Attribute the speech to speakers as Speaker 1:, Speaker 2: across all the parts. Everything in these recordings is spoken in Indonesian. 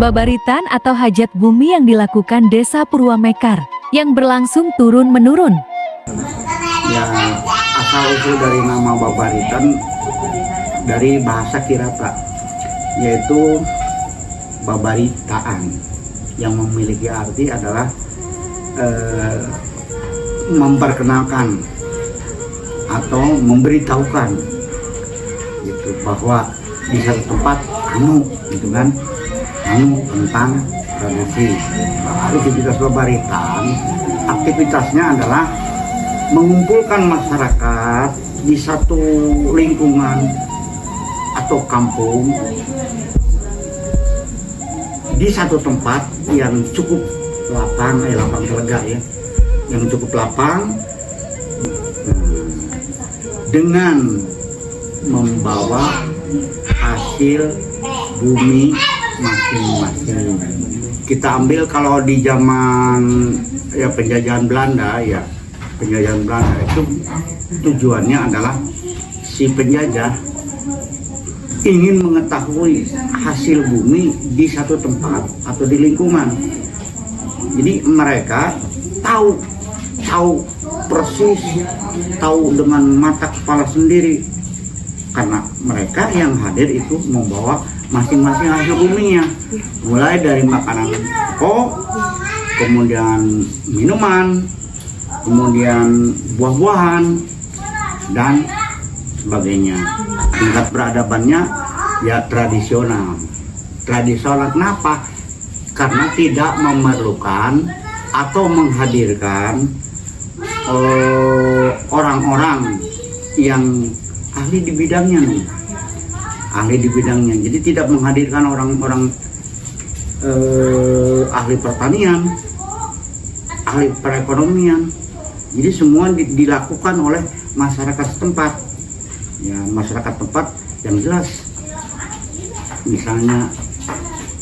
Speaker 1: Babaritan atau hajat bumi yang dilakukan Desa Purwamekar yang berlangsung turun-menurun.
Speaker 2: Ya, asal usul dari nama babaritan dari bahasa Kirata, yaitu babaritaan, yang memiliki arti adalah memperkenalkan atau memberitahukan gitu, bahwa di satu tempat gitu kan, tentang tradisi. Aktivitas babaritan, aktivitasnya adalah mengumpulkan masyarakat di satu lingkungan atau kampung di satu tempat yang cukup lapang telega ya, yang cukup lapang, dengan membawa hasil bumi masing-masing. Kita ambil kalau di zaman ya penjajahan Belanda itu tujuannya adalah si penjajah ingin mengetahui hasil bumi di satu tempat atau di lingkungan. Jadi mereka tahu persis, tahu dengan mata kepala sendiri, karena mereka yang hadir itu membawa masing-masing hasil buminya, mulai dari makanan pokok, kemudian minuman, kemudian buah-buahan dan sebagainya. Tingkat peradabannya ya tradisional. Kenapa? Karena tidak memerlukan atau menghadirkan orang-orang yang ahli di bidangnya nih. Jadi tidak menghadirkan orang-orang ahli pertanian, ahli perekonomian. Jadi semua dilakukan oleh masyarakat setempat. Ya, masyarakat tempat yang jelas, misalnya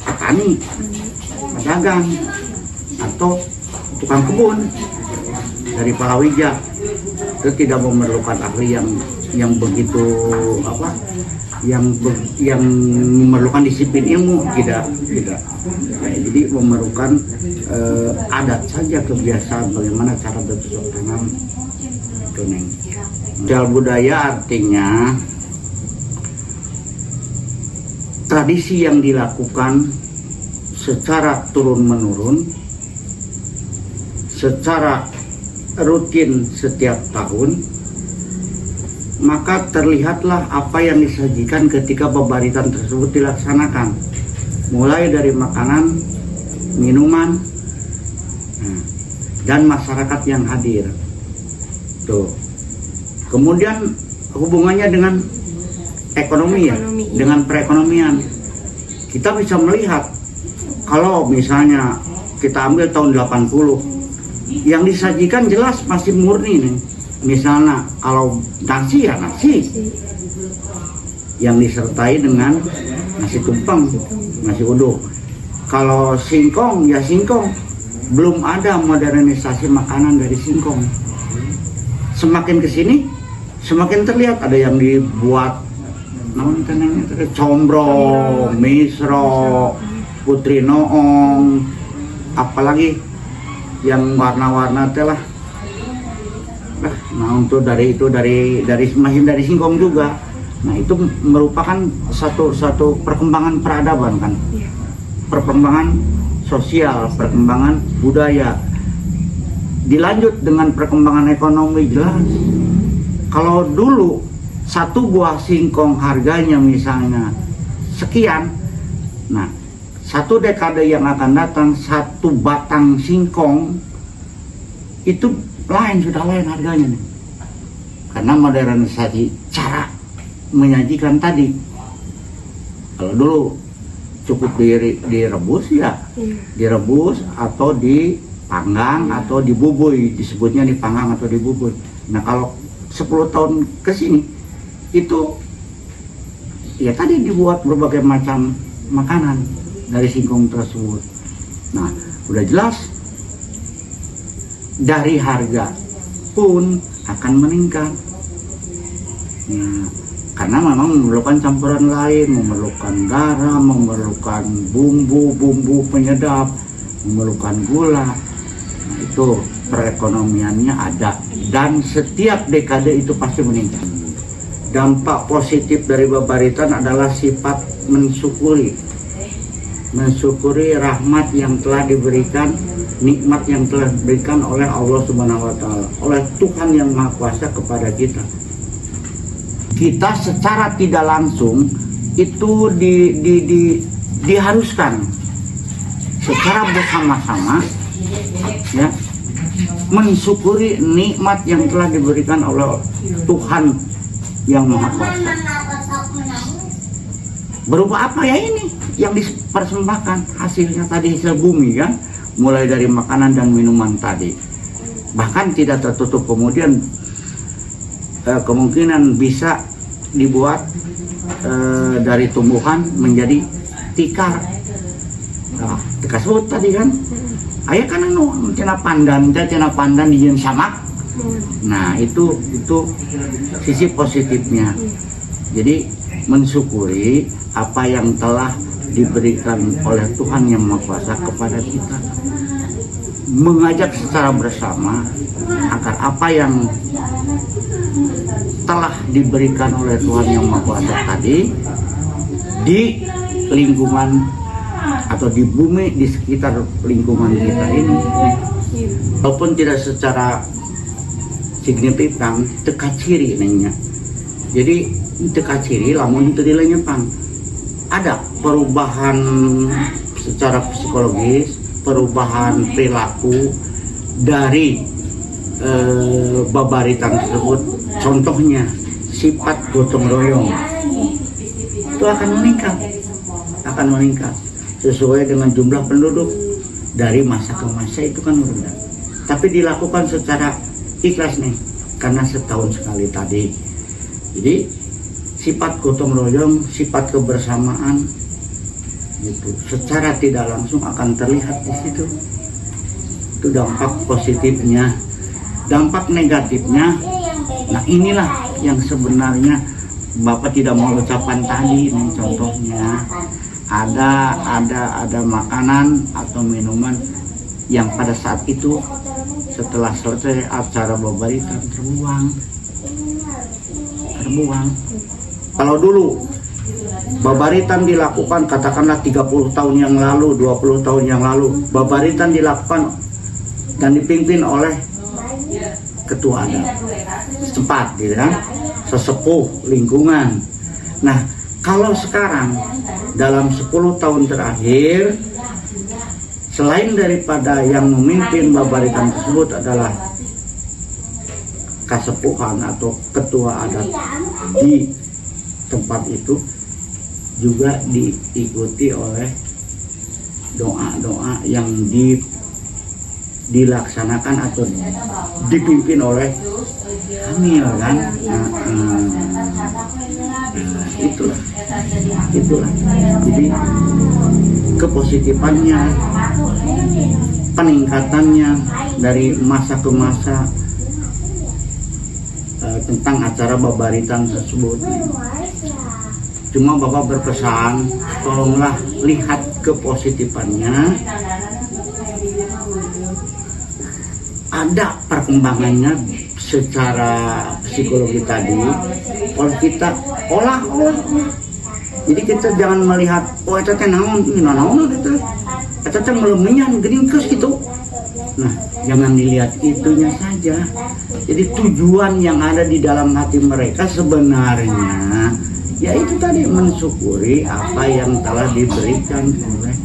Speaker 2: petani, pedagang, atau tukang kebun dari palawija, itu tidak memerlukan ahli yang begitu yang memerlukan disiplin ilmu, tidak. Nah, jadi memerlukan adat saja, kebiasaan bagaimana cara bercocok tanam itu neng. Sosial budaya artinya tradisi yang dilakukan secara turun-menurun, secara rutin setiap tahun, maka terlihatlah apa yang disajikan ketika babaritan tersebut dilaksanakan, mulai dari makanan, minuman, dan masyarakat yang hadir. Tuh. Kemudian hubungannya dengan ekonomi ya, dengan perekonomian. Kita bisa melihat kalau misalnya kita ambil tahun 80, yang disajikan jelas masih murni nih. Misalnya kalau nasi ya nasi, yang disertai dengan nasi tumpeng, nasi uduk. Kalau singkong ya singkong, belum ada modernisasi makanan dari singkong. Semakin kesini semakin terlihat ada yang dibuat combro, misro, putri noong, apalagi yang warna-warna telah. Nah untuk dari masih dari singkong juga. Nah itu merupakan satu perkembangan peradaban kan, perkembangan sosial, perkembangan budaya. Dilanjut dengan perkembangan ekonomi jelas. Kalau dulu satu buah singkong harganya misalnya sekian, nah satu dekade yang akan datang satu batang singkong itu sudah lain harganya nih, karena modernisasi cara menyajikan tadi. Kalau dulu cukup direbus ya, direbus atau dipanggang atau dibubui, disebutnya dipanggang atau dibubui. Nah kalau 10 tahun ke sini itu ya tadi dibuat berbagai macam makanan dari singkong tersebut. Nah udah jelas dari harga pun akan meningkat. Nah, karena memang memerlukan campuran lain, memerlukan garam, memerlukan bumbu penyedap, memerlukan gula. Nah, itu perekonomiannya ada, dan setiap dekade itu pasti meningkat. Dampak positif dari Babaritan adalah sifat mensyukuri rahmat yang telah diberikan, nikmat yang telah diberikan oleh Allah Subhanahu wa Ta'ala, oleh Tuhan yang Maha Kuasa kepada kita. Kita secara tidak langsung itu diharuskan secara bersama-sama, ya, mensyukuri nikmat yang telah diberikan oleh Tuhan yang Maha Kuasa. Berupa apa ya ini yang dipersembahkan? Hasilnya tadi hasil bumi kan, mulai dari makanan dan minuman tadi. Bahkan tidak tertutup kemudian kemungkinan bisa dibuat dari tumbuhan menjadi tikar. Nah, tersebut tadi kan ayah kan cina pandan dijieun samak. Nah, itu sisi positifnya. Jadi mensyukuri apa yang telah diberikan oleh Tuhan yang Maha Kuasa kepada kita. Mengajak secara bersama agar apa yang telah diberikan oleh Tuhan yang Maha Kuasa tadi di lingkungan atau di bumi di sekitar lingkungan kita ini, walaupun tidak secara signifikan, teka ciri nanya. Jadi teka ciri lamun itu dilenyepan ada perubahan secara psikologis, perubahan perilaku dari Babaritan tersebut. Contohnya sifat gotong royong itu akan meningkat sesuai dengan jumlah penduduk. Dari masa ke masa itu kan rendah, tapi dilakukan secara ikhlas nih, karena setahun sekali tadi. Jadi sifat gotong royong, sifat kebersamaan gitu, secara tidak langsung akan terlihat di situ. Itu dampak positifnya. Dampak negatifnya, nah inilah yang sebenarnya Bapak tidak mau ucapan tadi nih. Contohnya ada makanan atau minuman yang pada saat itu setelah selesai acara Babaritan terbuang. Kalau dulu Babaritan dilakukan katakanlah 30 tahun yang lalu, 20 tahun yang lalu, Babaritan dilakukan dan dipimpin oleh ketua adat setempat, gitu kan, sesepuh lingkungan. Nah, kalau sekarang dalam 10 tahun terakhir, selain daripada yang memimpin Babaritan tersebut adalah kasepuhan atau ketua adat di tempat itu, juga diikuti oleh doa-doa yang dilaksanakan atau dipimpin oleh Hamil kan. Itulah. Jadi kepositifannya, peningkatannya dari masa ke masa tentang acara Babaritan tersebut. Cuma Bapak berpesan, tolonglah lihat kepositifannya. Ada perkembangannya secara psikologi tadi, kalau kita olah. Jadi kita jangan melihat, oh itu teh naon gitu, itu teh melemenyan geringkeus gitu. Nah, jangan dilihat itunya saja. Jadi tujuan yang ada di dalam hati mereka sebenarnya yaitu tadi mensyukuri apa yang telah diberikan oleh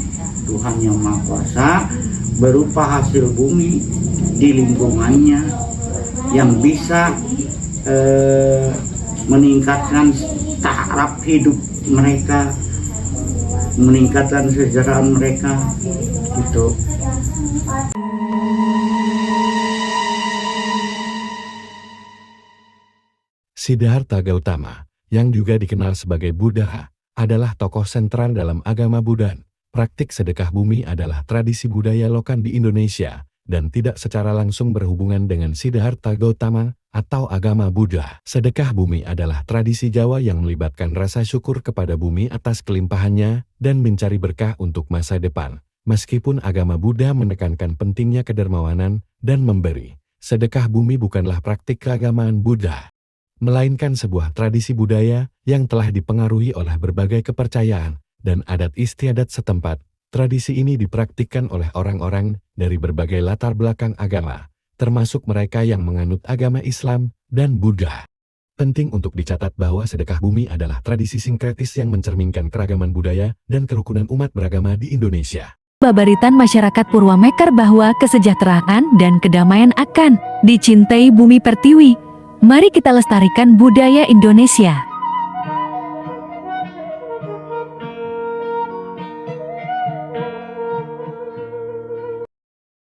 Speaker 2: Tuhan yang Maha Kuasa berupa hasil bumi di lingkungannya yang bisa meningkatkan taraf hidup mereka, meningkatkan kesejahteraan mereka gitu.
Speaker 3: Siddhartha Gautama, yang juga dikenal sebagai Buddha, adalah tokoh sentral dalam agama Buddha. Praktik sedekah bumi adalah tradisi budaya lokal di Indonesia dan tidak secara langsung berhubungan dengan Siddhartha Gautama atau agama Buddha. Sedekah bumi adalah tradisi Jawa yang melibatkan rasa syukur kepada bumi atas kelimpahannya dan mencari berkah untuk masa depan. Meskipun agama Buddha menekankan pentingnya kedermawanan dan memberi, sedekah bumi bukanlah praktik keagamaan Buddha, melainkan sebuah tradisi budaya yang telah dipengaruhi oleh berbagai kepercayaan dan adat istiadat setempat. Tradisi ini dipraktikkan oleh orang-orang dari berbagai latar belakang agama, termasuk mereka yang menganut agama Islam dan Buddha. Penting untuk dicatat bahwa sedekah bumi adalah tradisi sinkretis yang mencerminkan keragaman budaya dan kerukunan umat beragama di Indonesia.
Speaker 1: Babaritan masyarakat Purwamekar bahwa kesejahteraan dan kedamaian akan dicintai bumi pertiwi. Mari kita lestarikan budaya Indonesia.